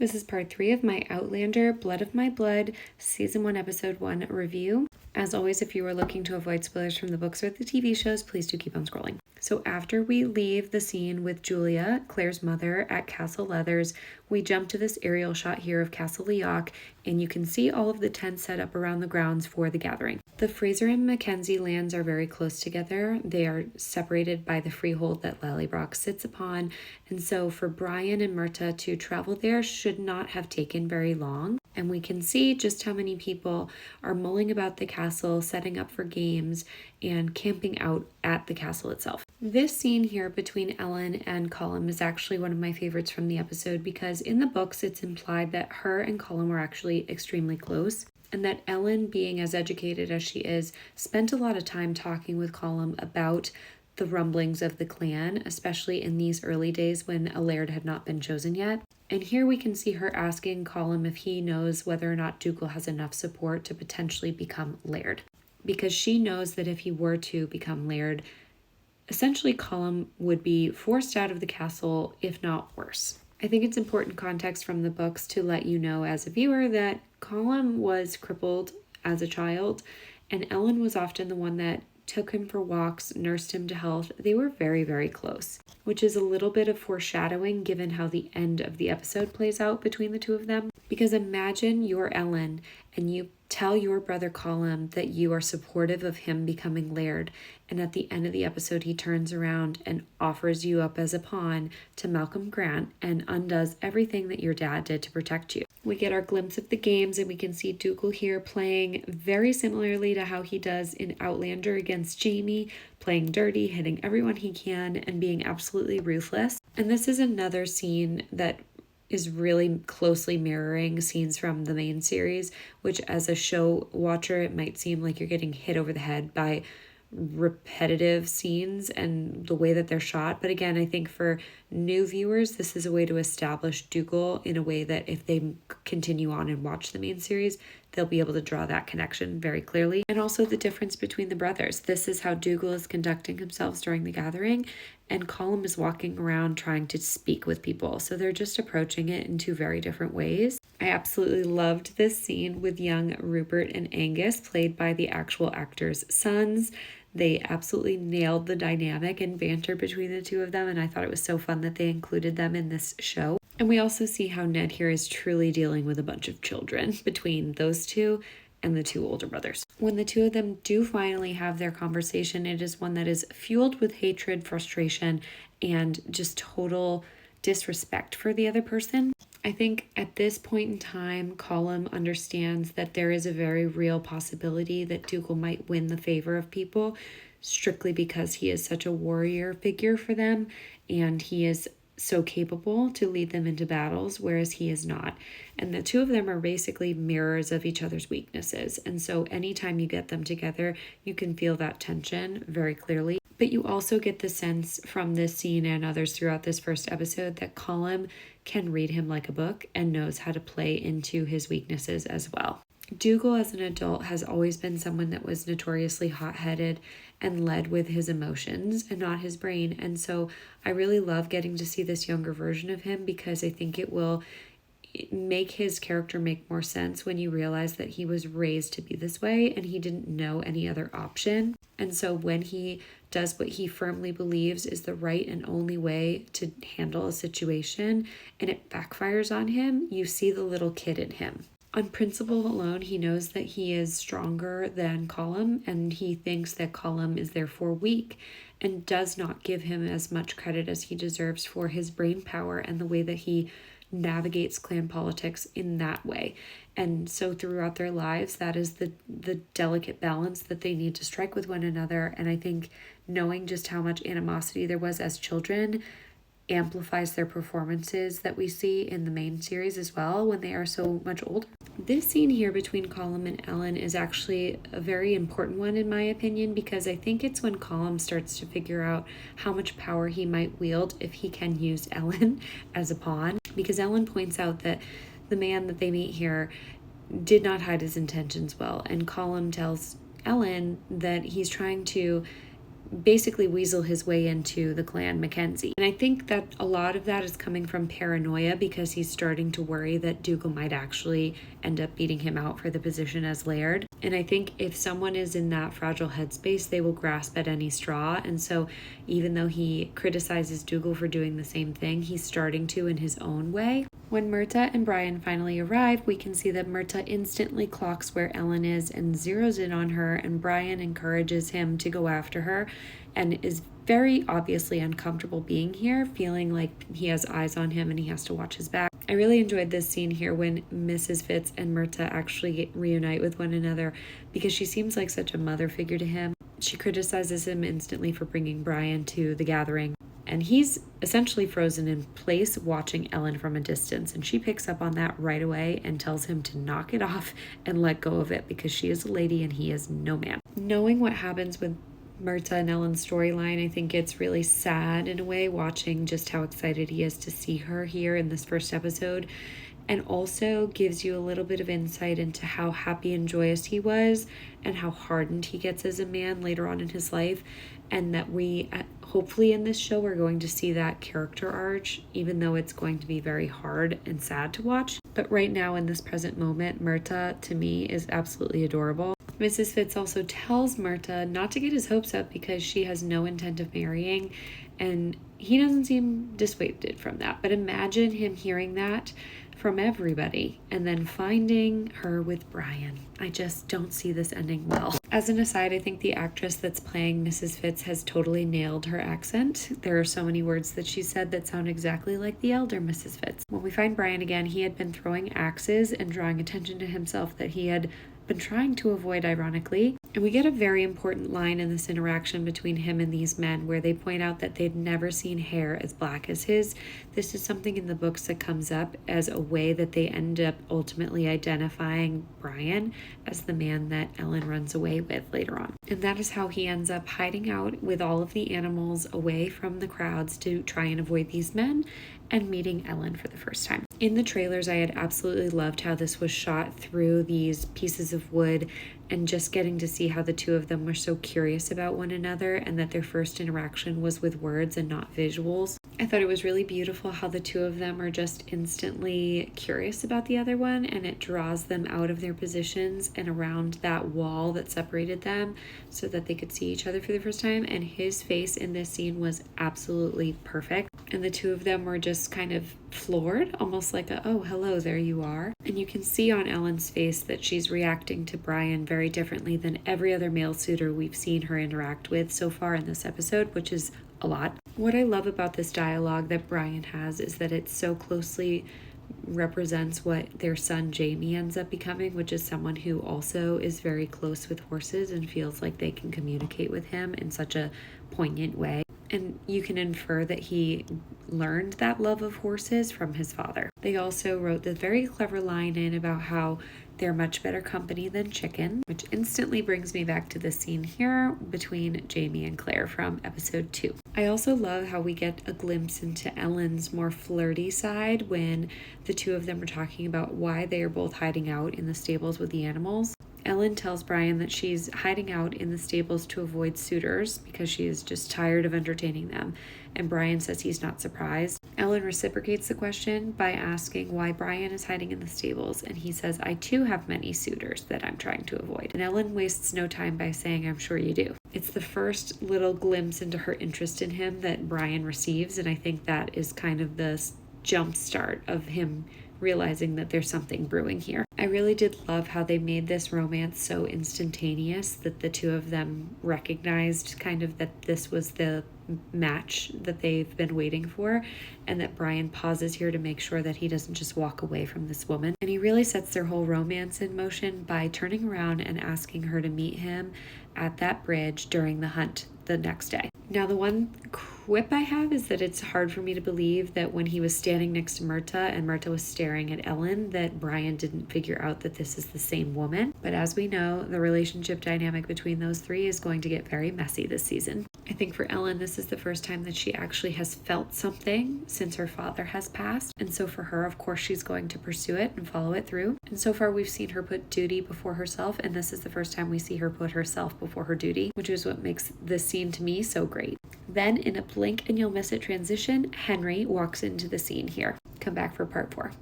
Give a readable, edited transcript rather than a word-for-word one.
This is part 3 of my Outlander Blood of My Blood Season 1 Episode 1 review. As always, if you are looking to avoid spoilers from the books or the TV shows, please do keep on scrolling. So after we leave the scene with Julia, Claire's mother, at Castle Leathers, we jump to this aerial shot here of Castle Leoch, and you can see all of the tents set up around the grounds for the gathering. The Fraser and Mackenzie lands are very close together. They are separated by the freehold that Lallybroch sits upon, and so for Brian and Murtagh to travel there should not have taken very long. And we can see just how many people are mulling about the castle, setting up for games, and camping out at the castle itself. This scene here between Ellen and Colum is actually one of my favorites from the episode because in the books it's implied that her and Colum were actually extremely close, and that Ellen, being as educated as she is, spent a lot of time talking with Colum about the rumblings of the clan, especially in these early days when a laird had not been chosen yet. And here we can see her asking Colum if he knows whether or not Dougal has enough support to potentially become laird. Because she knows that if he were to become laird, essentially Colum would be forced out of the castle, if not worse. I think it's important context from the books to let you know as a viewer that Colum was crippled as a child, and Ellen was often the one that took him for walks, nursed him to health. They were very, very close, which is a little bit of foreshadowing given how the end of the episode plays out between the two of them. Because imagine you're Ellen and you tell your brother Colum that you are supportive of him becoming laird, and at the end of the episode he turns around and offers you up as a pawn to Malcolm Grant and undoes everything that your dad did to protect you. We get our glimpse of the games, and we can see Dougal here playing very similarly to how he does in Outlander against Jamie, playing dirty, hitting everyone he can, and being absolutely ruthless. And this is another scene that is really closely mirroring scenes from the main series, which as a show watcher, it might seem like you're getting hit over the head by repetitive scenes and the way that they're shot. But again, I think for new viewers, this is a way to establish Dougal in a way that if they continue on and watch the main series, they'll be able to draw that connection very clearly. And also the difference between the brothers. This is how Dougal is conducting himself during the gathering, and Colum is walking around trying to speak with people. So they're just approaching it in two very different ways. I absolutely loved this scene with young Rupert and Angus, played by the actual actors' sons. They absolutely nailed the dynamic and banter between the two of them, and I thought it was so fun that they included them in this show. And we also see how Ned here is truly dealing with a bunch of children between those two and the two older brothers. When the two of them do finally have their conversation, it is one that is fueled with hatred, frustration, and just total disrespect for the other person. I think at this point in time, Colum understands that there is a very real possibility that Dougal might win the favor of people strictly because he is such a warrior figure for them, and he is so capable to lead them into battles, whereas he is not. And the two of them are basically mirrors of each other's weaknesses. And so anytime you get them together, you can feel that tension very clearly. But you also get the sense from this scene and others throughout this first episode that Colum can read him like a book and knows how to play into his weaknesses as well. Dougal as an adult has always been someone that was notoriously hot-headed and led with his emotions and not his brain. And so I really love getting to see this younger version of him because I think it will make his character make more sense when you realize that he was raised to be this way and he didn't know any other option. And so when he does what he firmly believes is the right and only way to handle a situation and it backfires on him, you see the little kid in him. On principle alone, he knows that he is stronger than Colum, and he thinks that Colum is therefore weak and does not give him as much credit as he deserves for his brain power and the way that he navigates clan politics in that way. And so throughout their lives, that is the delicate balance that they need to strike with one another. And I think knowing just how much animosity there was as children amplifies their performances that we see in the main series as well when they are so much older. This scene here between Colum and Ellen is actually a very important one in my opinion, because I think it's when Colum starts to figure out how much power he might wield if he can use Ellen as a pawn, because Ellen points out that the man that they meet here did not hide his intentions well, and Colum tells Ellen that he's trying to basically weasel his way into the clan Mackenzie. And I think that a lot of that is coming from paranoia, because he's starting to worry that Dougal might actually end up beating him out for the position as Laird. And I think if someone is in that fragile headspace, they will grasp at any straw. And so even though he criticizes Dougal for doing the same thing, he's starting to in his own way. When Murtagh and Brian finally arrive, we can see that Murtagh instantly clocks where Ellen is and zeroes in on her, and Brian encourages him to go after her and is very obviously uncomfortable being here, feeling like he has eyes on him and he has to watch his back. I really enjoyed this scene here when Mrs. Fitz and Murtagh actually reunite with one another, because she seems like such a mother figure to him. She criticizes him instantly for bringing Brian to the gathering, and he's essentially frozen in place watching Ellen from a distance, and she picks up on that right away and tells him to knock it off and let go of it, because she is a lady and he is no man. Knowing what happens with Murtagh and Ellen's storyline, I think it's really sad in a way, watching just how excited he is to see her here in this first episode, and also gives you a little bit of insight into how happy and joyous he was and how hardened he gets as a man later on in his life, and that we hopefully in this show are going to see that character arch, even though it's going to be very hard and sad to watch. But right now in this present moment, Murtagh to me is absolutely adorable. Mrs. Fitz also tells Murtagh not to get his hopes up because she has no intent of marrying, and he doesn't seem dissuaded from that. But imagine him hearing that from everybody and then finding her with Brian. I just don't see this ending well. As an aside, I think the actress that's playing Mrs. Fitz has totally nailed her accent. There are so many words that she said that sound exactly like the elder Mrs. Fitz. When we find Brian again, he had been throwing axes and drawing attention to himself that he had been trying to avoid, ironically. And we get a very important line in this interaction between him and these men where they point out that they'd never seen hair as black as his. This is something in the books that comes up as a way that they end up ultimately identifying Brian as the man that Ellen runs away with later on. And that is how he ends up hiding out with all of the animals away from the crowds to try and avoid these men and meeting Ellen for the first time. In the trailers, I had absolutely loved how this was shot through these pieces of wood and just getting to see how the two of them were so curious about one another and that their first interaction was with words and not visuals. I thought it was really beautiful how the two of them are just instantly curious about the other one, and it draws them out of their positions and around that wall that separated them so that they could see each other for the first time. And his face in this scene was absolutely perfect. And the two of them were just kind of floored, almost like a, oh, hello, there you are. And you can see on Ellen's face that she's reacting to Brian very differently than every other male suitor we've seen her interact with so far in this episode, which is a lot. What I love about this dialogue that Brian has is that it so closely represents what their son Jamie ends up becoming, which is someone who also is very close with horses and feels like they can communicate with him in such a poignant way. And you can infer that he learned that love of horses from his father. They also wrote the very clever line in about how they're much better company than chicken, which instantly brings me back to the scene here between Jamie and Claire from episode 2. I also love how we get a glimpse into Ellen's more flirty side when the two of them are talking about why they are both hiding out in the stables with the animals. Ellen tells Brian that she's hiding out in the stables to avoid suitors because she is just tired of entertaining them, and Brian says he's not surprised. Ellen reciprocates the question by asking why Brian is hiding in the stables, and he says, I too have many suitors that I'm trying to avoid. And Ellen wastes no time by saying, I'm sure you do. It's the first little glimpse into her interest in him that Brian receives, and I think that is kind of the jump start of him realizing that there's something brewing here. I really did love how they made this romance so instantaneous that the two of them recognized kind of that this was the match that they've been waiting for, and that Brian pauses here to make sure that he doesn't just walk away from this woman. And he really sets their whole romance in motion by turning around and asking her to meet him at that bridge during the hunt the next day. Now, the one quip I have is that it's hard for me to believe that when he was standing next to Murtagh and Murtagh was staring at Ellen, that Brian didn't figure out that this is the same woman. But as we know, the relationship dynamic between those three is going to get very messy this season. I think for Ellen, this is the first time that she actually has felt something since her father has passed. And so for her, of course, she's going to pursue it and follow it through. And so far, we've seen her put duty before herself. And this is the first time we see her put herself before her duty, which is what makes this scene to me so great. Then in a blink and you'll miss it transition, Henry walks into the scene here. Come back for part 4.